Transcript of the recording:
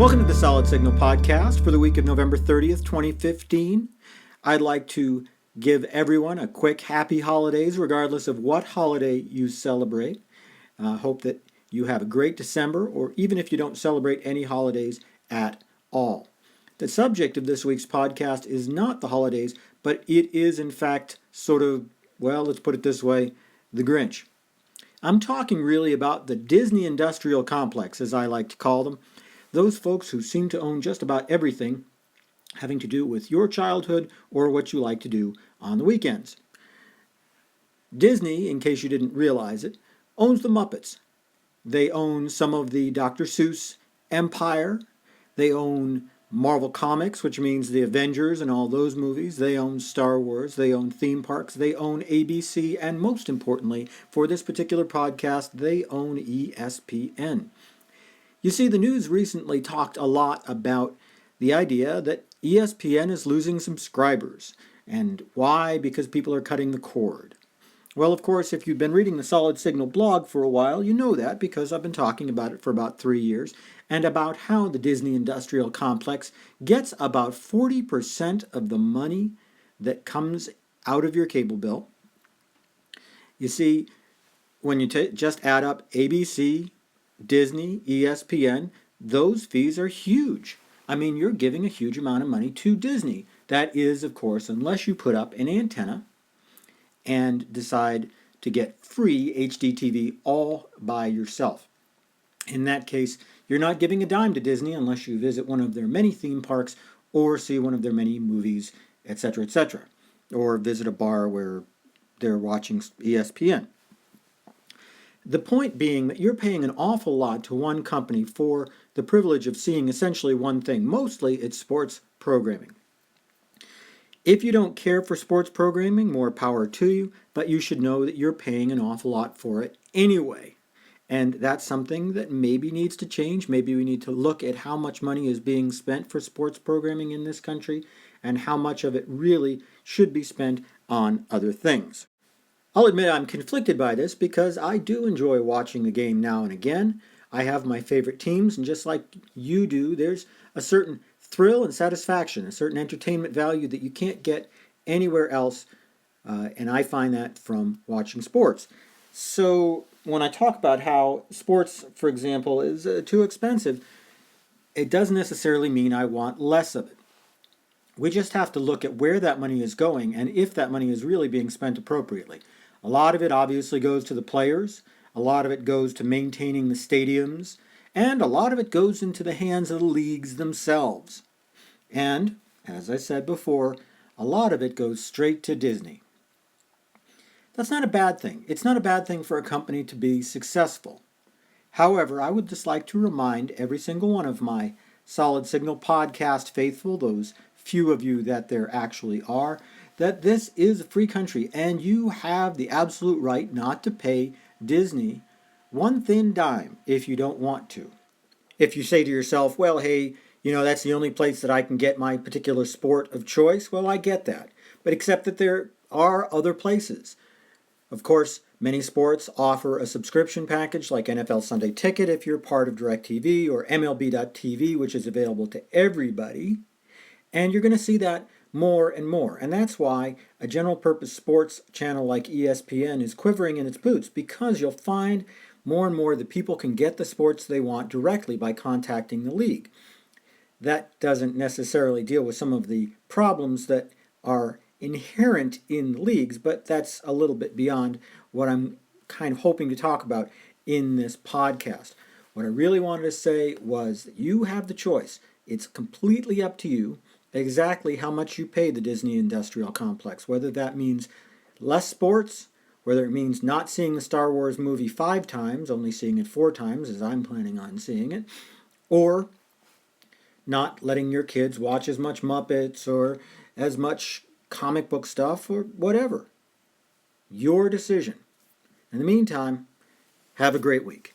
Welcome to the Solid Signal podcast for the week of November 30th, 2015. I'd like to give everyone a quick happy holidays, regardless of what holiday you celebrate. Hope that you have a great December, or even if you don't celebrate any holidays at all. The subject of this week's podcast is not the holidays, but it is in fact sort of, well, let's put it this way, the Grinch. I'm talking really about the Disney Industrial Complex, as I like to call them. Those folks who seem to own just about everything having to do with your childhood or what you like to do on the weekends. Disney, in case you didn't realize it, owns the Muppets. They own some of the Dr. Seuss empire. They own Marvel Comics, which means the Avengers and all those movies. They own Star Wars. They own theme parks. They own ABC. And most importantly, for this particular podcast, they own ESPN. You see, the news recently talked a lot about the idea that ESPN is losing subscribers. And why? Because people are cutting the cord. Well, of course, if you've been reading the Solid Signal blog for a while, you know that because I've been talking about it for about 3 years, and about how the Disney Industrial Complex gets about 40% of the money that comes out of your cable bill. You see, when you just add up ABC, Disney, ESPN, those fees are huge. I mean, you're giving a huge amount of money to Disney. That is, of course, unless you put up an antenna and decide to get free HDTV all by yourself. In that case, you're not giving a dime to Disney unless you visit one of their many theme parks or see one of their many movies, etc., etc., or visit a bar where they're watching ESPN. The point being that you're paying an awful lot to one company for the privilege of seeing essentially one thing. Mostly it's sports programming. If you don't care for sports programming, more power to you, but you should know that you're paying an awful lot for it anyway. And that's something that maybe needs to change. Maybe we need to look at how much money is being spent for sports programming in this country and how much of it really should be spent on other things. I'll admit I'm conflicted by this because I do enjoy watching the game now and again. I have my favorite teams, and just like you do, there's a certain thrill and satisfaction, a certain entertainment value that you can't get anywhere else, and I find that from watching sports. So when I talk about how sports, for example, is too expensive, it doesn't necessarily mean I want less of it. We just have to look at where that money is going and if that money is really being spent appropriately. A lot of it obviously goes to the players, a lot of it goes to maintaining the stadiums, and a lot of it goes into the hands of the leagues themselves. And, as I said before, a lot of it goes straight to Disney. That's not a bad thing. It's not a bad thing for a company to be successful. However, I would just like to remind every single one of my Solid Signal podcast faithful, those few of you that there actually are, that this is a free country and you have the absolute right not to pay Disney one thin dime if you don't want to. If you say to yourself, well, hey, that's the only place that I can get my particular sport of choice, well, I get that. But except that there are other places. Of course, many sports offer a subscription package like NFL Sunday Ticket if you're part of DirecTV, or MLB.TV, which is available to everybody. And you're going to see that more and more. And that's why a general purpose sports channel like ESPN is quivering in its boots, because you'll find more and more that people can get the sports they want directly by contacting the league. That doesn't necessarily deal with some of the problems that are inherent in leagues, but that's a little bit beyond what I'm kind of hoping to talk about in this podcast. What I really wanted to say was that you have the choice. It's completely up to you exactly how much you pay the Disney Industrial Complex, whether that means less sports, whether it means not seeing the Star Wars movie 5 times, only seeing it 4 times, as I'm planning on seeing it, or not letting your kids watch as much Muppets or as much comic book stuff or whatever. Your decision. In the meantime, have a great week.